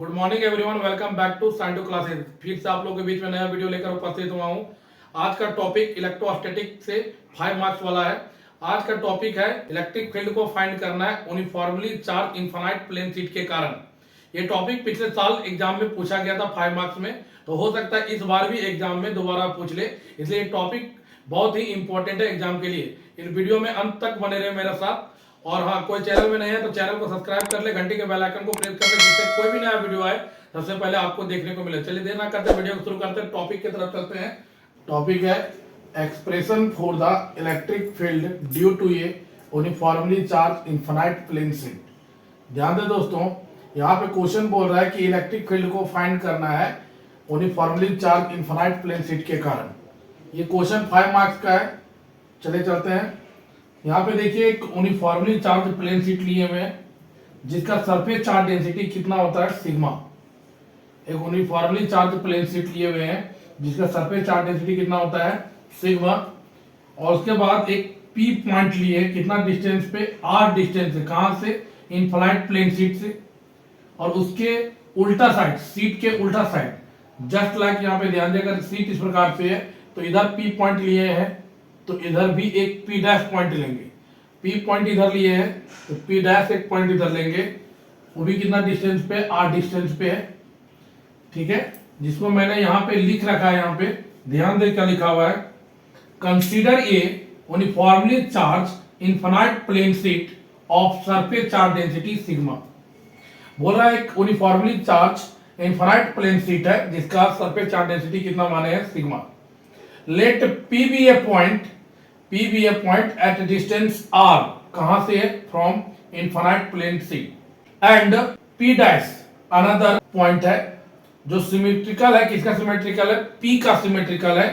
Good morning everyone, welcome back to Sciento classes. फिर से आप लोगों के बीच में नया वीडियो लेकर उपस्थित हुआ हूँ। आज का टॉपिक इलेक्ट्रोस्टैटिक से 5 मार्क्स वाला है। आज का टॉपिक है इलेक्ट्रिक फील्ड को फाइंड करना है uniformly charge infinite plane sheet के कारण। ये टॉपिक पिछले साल एग्जाम में पूछा गया था 5 मार्क्स में, तो हो सकता है इस बार भी एग्जाम में दोबारा पूछ ले, इसलिए टॉपिक बहुत ही इंपॉर्टेंट है एग्जाम के लिए। इस वीडियो में अंत तक बने रहे मेरे साथ। और हाँ, कोई चैनल में नहीं है तो चैनल को सब्सक्राइब कर ले, घंटी के बेल आइकन को प्रेस कर ले, जिससे कोई भी नया वीडियो आए सबसे पहले आपको देखने को मिले। चलिए देर ना करते वीडियो को शुरू करते हैं, टॉपिक की तरफ चलते हैं। टॉपिक है expression for the electric field due to a uniformly charge infinite plane sheet. ध्यान दें दोस्तों, यहाँ पे क्वेश्चन बोल रहा है कि इलेक्ट्रिक फील्ड को फाइंड करना है uniformly charge infinite plane sheet के कारण। ये क्वेश्चन 5 मार्क्स का है। चले चलते हैं। यहाँ पे देखिए एक यूनिफॉर्मली चार्ज प्लेन शीट लिए हुए हैं जिसका सरफेस चार्ज डेंसिटी कितना होता है, सिग्मा। एक यूनिफॉर्मली चार्ज प्लेन शीट लिए हुए हैं जिसका सरफेस चार्ज डेंसिटी कितना होता है, सिग्मा। और उसके बाद एक पी पॉइंट लिए, कितना डिस्टेंस पे, आर डिस्टेंस से, कहां से, इनफाइनाइट प्लेन शीट से। और उसके उल्टा साइड, सीट के उल्टा साइड, जस्ट लाइक यहाँ पे ध्यान देकर सीट इस प्रकार से है तो इधर पी पॉइंट लिए हैं तो इधर भी एक पी डैश पॉइंट लेंगे। पी पॉइंट इधर लिए हैं तो पी डैश एक पॉइंट इधर लेंगे, वो भी कितना डिस्टेंस पे, आर डिस्टेंस पे है। ठीक है, जिसको मैंने यहाँ पे लिख रखा है, यहाँ पे ध्यान दे क्या लिखा हुआ है, consider a uniformly charge infinite plane sheet of surface charge density sigma. बोल रहा है एक uniformly charge infinite plane sheet है जिसका सरफेस चार्ज डेंसिटी कितना माने हैं, sigma. Let P be a point at distance r, कहां से है, from infinite plane sheet, and P dash another point है जो सिमेट्रिकल है। किसका सिमेट्रिकल है, P का सिमेट्रिकल है।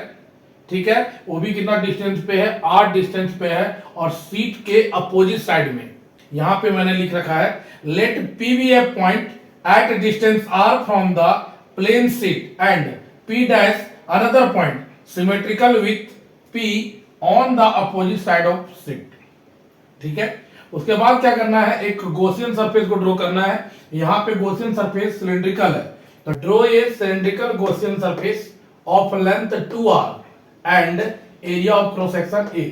ठीक है, वो भी कितना डिस्टेंस पे है, r डिस्टेंस पे है और शीट के अपोजिट साइड में। यहां पे मैंने लिख रखा है late P be a point at distance r from the plane sheet and P dash another point symmetrical with P on the opposite side of sheet। ठीक है, उसके बाद क्या करना है, एक गॉसियन सरफेस को ड्रॉ करना है। यहाँ पे गॉसियन सरफेस सिलिंड्रिकल है तो draw a cylindrical Gaussian surface of length 2r and area of cross section A.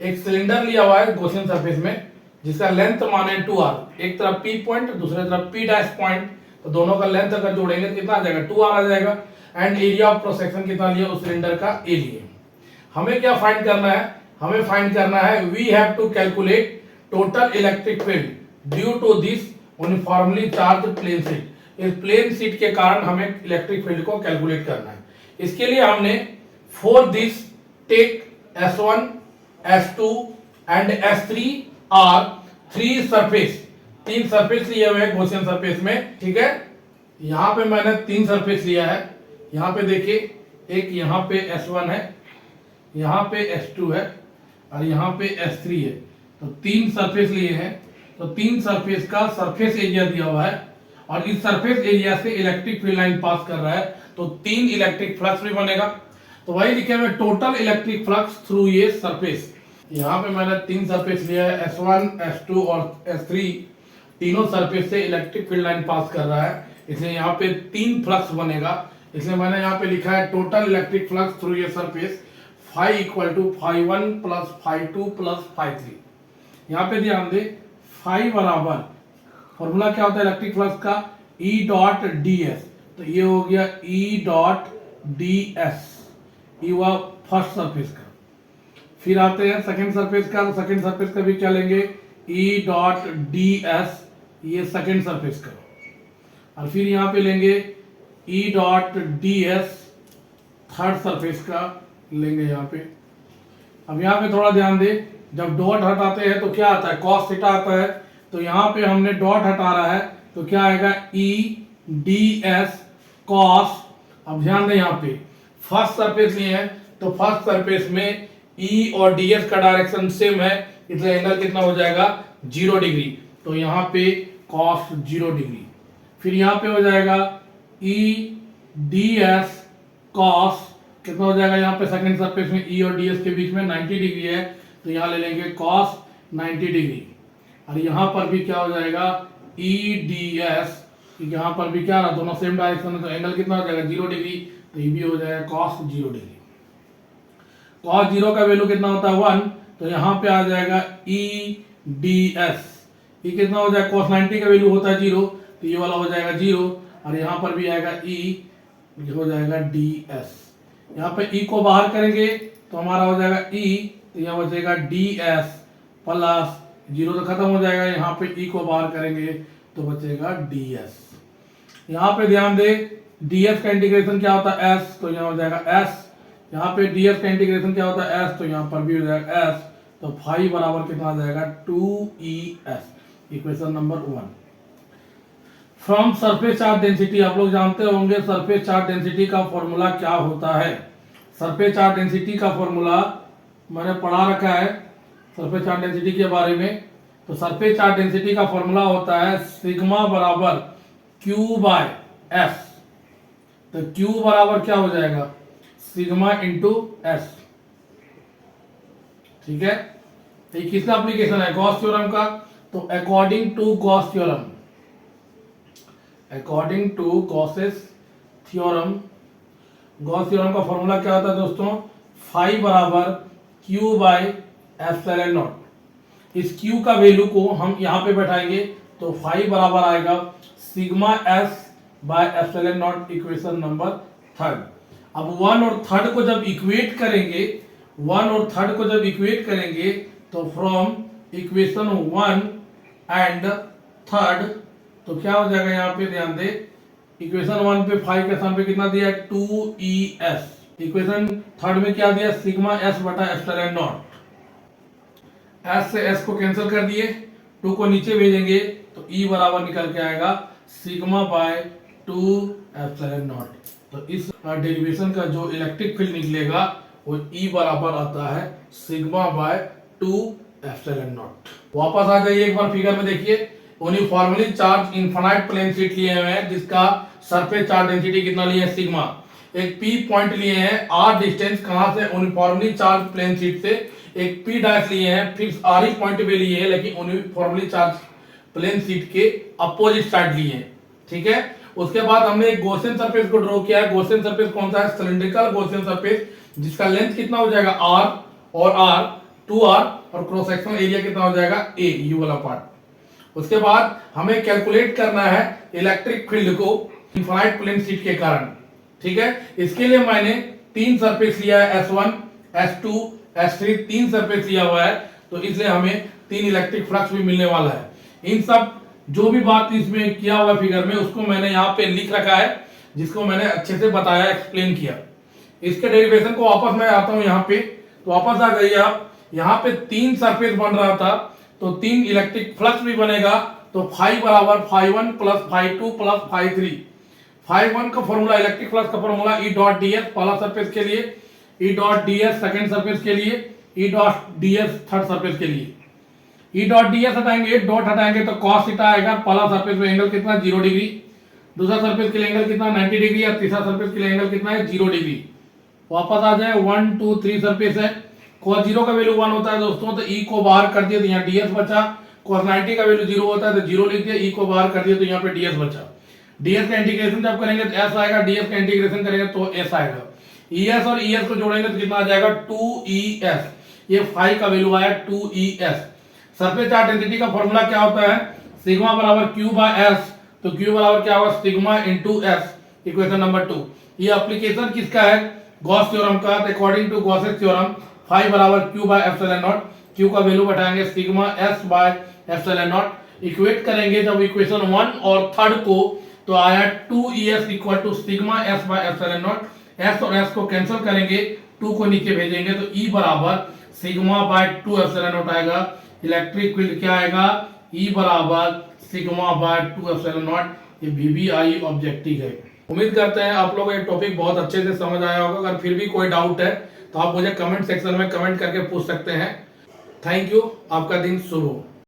एक सिलेंडर लिया हुआ है गॉसियन सरफेस में जिसका लेंथ माने 2r, एक तरफ P पॉइंट दूसरे तरफ P डैश पॉइंट, तो दोनों का लेंथ अगर जोड़ेंगे तो कितना आ जाएगा, 2r आ जाएगा। And area of cross section कितना लिया, उस सिलेंडर का ए लिए। हमें क्या फाइंड करना है, हमें फाइंड करना है we have to calculate total electric field due to this uniformly charge plane sheet. इस प्लेन शीट के कारण हमें इलेक्ट्रिक फील्ड को कैलकुलेट करना है। इसके लिए हमने for this take S1 S2 and S3 are 3 surface, 3 surface लिए हुए हैं गॉसियन सरफेस में। ठीक है, यहां पे मैंने 3 सरफेस लिया है। यहाँ पे देखिए एक यहाँ पे S1 है, यहाँ पे S2 है और यहाँ पे S3 है, तो 3 सरफेस लिए हैं। तो 3 सरफेस का सरफेस एरिया दिया हुआ है और इस सरफेस एरिया से इलेक्ट्रिक फील्ड लाइन पास कर रहा है तो 3 इलेक्ट्रिक फ्लक्स भी बनेगा। तो वही लिखे हुए टोटल इलेक्ट्रिक फ्लक्स थ्रू ये सरफेस। यहाँ पे मैंने 3 सरफेस लिया है, S1 S2 और S3, तीनों सरफेस से इलेक्ट्रिक फील्ड लाइन पास कर रहा है, इसलिए यहाँ पे 3 फ्लक्स बनेगा। इसलिए मैंने यहाँ पे लिखा है टोटल इलेक्ट्रिक फ्लक्स थ्रू ये surface phi equal to φ1 plus φ2 plus φ3। यहाँ पे ध्यान दे, फाई बराबर फॉर्मूला क्या होता है इलेक्ट्रिक फ्लक्स का, E डॉट ds, तो ये हो गया E डॉट ds, ये हुआ फर्स्ट सरफेस का। फिर आते हैं सेकेंड सरफेस का, तो सेकेंड सरफेस का भी क्या लेंगे, E डॉट ds, ये सेकेंड सरफेस का। और फिर यहाँ पे लेंगे E dot ds third surface का लेंगे यहाँ पे। अब यहाँ पे थोड़ा ध्यान दे, जब डॉट हटाते हैं तो क्या आता है, cos थीटा आता है, तो यहाँ पे हमने डॉट हटा रहा है तो क्या आएगा, E ds cos। अब ध्यान दे, यहाँ पे फर्स्ट सरफेस लिए हैं तो फर्स्ट सरफेस में E और ds का डायरेक्शन सेम है, इसलिए एंगल कितना हो जाएगा, 0 डिग्री, तो यहाँ पे cos 0 डिग्री। फिर यहाँ पे हो जाएगा E ds cos, कितना हो जाएगा, यहाँ पे सेकंड सरफेस में E और ds के बीच में 90 डिग्री है तो यहाँ ले लेंगे cos 90 डिग्री। और यहाँ पर भी क्या हो जाएगा, E ds कि यहाँ पर भी क्या रहा, दोनों सेम डायरेक्शन है, तो एंगल कितना हो जाएगा 0 डिग्री, तो ये भी हो जाएगा cos 0 डिग्री। cos 0 का वैल्यू कितना होता है 1, तो यहाँ पे आ जाएगा EDS। ये कितना हो जाएगा, cos 90 का वैल्यू होता है 0, तो ये वाला हो जाएगा 0, और यहाँ पर भी आएगा E, ये हो जाएगा DS। यहाँ पे E को बाहर करेंगे तो हमारा हो जाएगा E, तो यहाँ बचेगा DS प्लस 0 तो खत्म हो जाएगा, यहाँ पे E को बाहर करेंगे तो बचेगा DS। यहाँ पे ध्यान दे, DS का इंटीग्रेशन क्या होता है S, तो यहाँ हो जाएगा S। यहाँ पे DS का इंटीग्रेशन क्या होता है S, तो यहाँ पर भी हो जाएगा S। तो फाई बराबर कितना आ जाएगा 2ES, equation number 1। From surface charge density, आप लोग जानते होंगे सरफेस चार्ज डेंसिटी का फॉर्मूला क्या होता है। सरफेस चार्ज डेंसिटी का फॉर्मूला मैंने पढ़ा रखा है सरफेस चार्ज डेंसिटी के बारे में। तो सरफेस चार्ज डेंसिटी का फॉर्मूला होता है सिग्मा बराबर Q बाय S। तो Q बराबर क्या हो जाएगा, सिग्मा इंटू S। ठीक है, ये किसका एप्लीकेशन है, गॉस थ्योरम का। तो according to Gauss theorem, according to Gauss's theorem, Gauss theorem का फॉर्मूला क्या होता है दोस्तों, फाई बराबर Q बाय एप्सिलॉन नॉट। इस Q का वैल्यू को हम यहाँ पे बैठाएंगे तो फाई बराबर आएगा sigma S by epsilon naught, equation number 3। अब 1 और 3 को जब इक्वेट करेंगे, 1 और 3 को जब इक्वेट करेंगे तो फ्रॉम इक्वेशन 1 एंड 3, तो क्या हो जाएगा, यहाँ पे ध्यान दे, इक्वेशन 1 पे फाई के स्थान पे कितना दिया है 2ES, इक्वेशन 3 में क्या दिया सिग्मा S बटा एप्सिलॉन नॉट। S से S को कैंसिल कर दिए, 2 को नीचे भेजेंगे तो E बराबर निकल के आएगा सिग्मा बाय 2 एप्सिलॉन नॉट। तो इस डेरिवेशन का जो इलेक्ट्रिक फील्ड निकलेगा वो E बराबर आता है सिग्मा बाय 2 एप्सिलॉन नॉट। वापस आ जाइए एक बार फिगर में, देखिए uniformly charge infinite plane sheet लिए हुए हैं जिसका सरफेस चार्ज डेंसिटी कितना लिए है सिग्मा। एक P पॉइंट लिए हैं, R डिस्टेंस कहां से, यूनिफॉर्मली चार्ज प्लेन शीट से। एक P डैश लिए हैं, फिक्स R ही पॉइंट पे लिए हैं लेकिन यूनिफॉर्मली चार्ज प्लेन शीट के अपोजिट साइड लिए हैं। ठीक है, उसके बाद हमने एक गॉसियन सरफेस को ड्रॉ किया है। गॉसियन सरफेस कौन सा है, सिलिंड्रिकल गॉसियन सरफेस, जिसका लेंथ कितना हो जाएगा R और R 2R, और क्रॉस सेक्शनल एरिया कितना हो जाएगा A, यू वाला पार्ट। उसके बाद हमें कैलकुलेट करना है इलेक्ट्रिक फील्ड को इनफाइनाइट प्लेन शीट के कारण। ठीक है, इसके लिए मैंने 3 सरफेस लिया है, S1, S2, S3, 3 सरफेस लिया हुआ है, तो इसलिए हमें 3 इलेक्ट्रिक फ्लक्स भी मिलने वाला है। इन सब जो भी बात इसमें किया हुआ फिगर में उसको मैंने यहाँ पे लिख रखा है, जिसको मैंने अच्छे से बताया, एक्सप्लेन किया। इसके डेरिवेशन को वापस मैं आता हूँ यहाँ पे, तो वापस आ जाइए आप। यहाँ पे 3 सरफेस बन रहा था तो 3 इलेक्ट्रिक फ्लक्स भी बनेगा, तो फाई बराबर phi 1 plus phi 2 plus phi 3। Phi 1 का फॉर्मूला, इलेक्ट्रिक फ्लक्स का फॉर्मूला E डॉट ds पहला सरफेस के लिए, E dot ds second surface के लिए, E dot ds third surface के लिए। E डॉट ds हटाएंगे, डॉट हटाएंगे तो cos थीटा आएगा। पहला सरफेस में एंगल कितना 0 डिग्री, दूसरा सरफेस के लिए एंगल कितना 90 डिग्री, और तीसरा सरफेस के लिए एंगल कितना है 0 डिग्री। वापस आ जाए, 1 2 3 सरफेस है, cos 0 का वैल्यू 1 होता है दोस्तों, तो E को बाहर कर दिया तो यहाँ ds बचा। cos 90 का वैल्यू 0 होता है तो 0 लिख दिया, E को बाहर कर दिया तो यहाँ पे ds बचा। ds का इंटीग्रेशन जब करेंगे तो s आएगा, ds का इंटीग्रेशन करेंगे तो s आएगा। es और es को जोड़ेंगे तो कितना आ जाएगा 2es, ये फाई का वैल्यू आया 2es। सरफेस चार्ज डेंसिटी का फॉर्मूला क्या होता है, सिग्मा बराबर Q बाय S, तो Q बराबर क्या होगा sigma into S, equation number 2। ये एप्लीकेशन किसका है, गॉस थ्योरम का। According to Gauss's theorem phi बराबर Q by epsilon naught, Q का वैल्यू बैठाएंगे sigma S by epsilon naught. Equate करेंगे जब इक्वेशन 1 और 3 को, तो आया 2es equal to sigma S by epsilon naught. S और S को कैंसिल करेंगे, 2 को नीचे भेजेंगे तो E बराबर सिग्मा बाय 2 एप्सिलॉन नॉट आएगा। इलेक्ट्रिक फील्ड क्या आएगा, E बराबर सिग्मा बाय 2 एप्सिलॉन नॉट। ये VBI ऑब्जेक्टिव है। उम्मीद करते हैं आप लोगों को ये टॉपिक बहुत अच्छे से समझ आया होगा। अगर फिर भी कोई डाउट है तो आप मुझे कमेंट सेक्शन में कमेंट करके पूछ सकते हैं। थैंक यू, आपका दिन शुभ हो।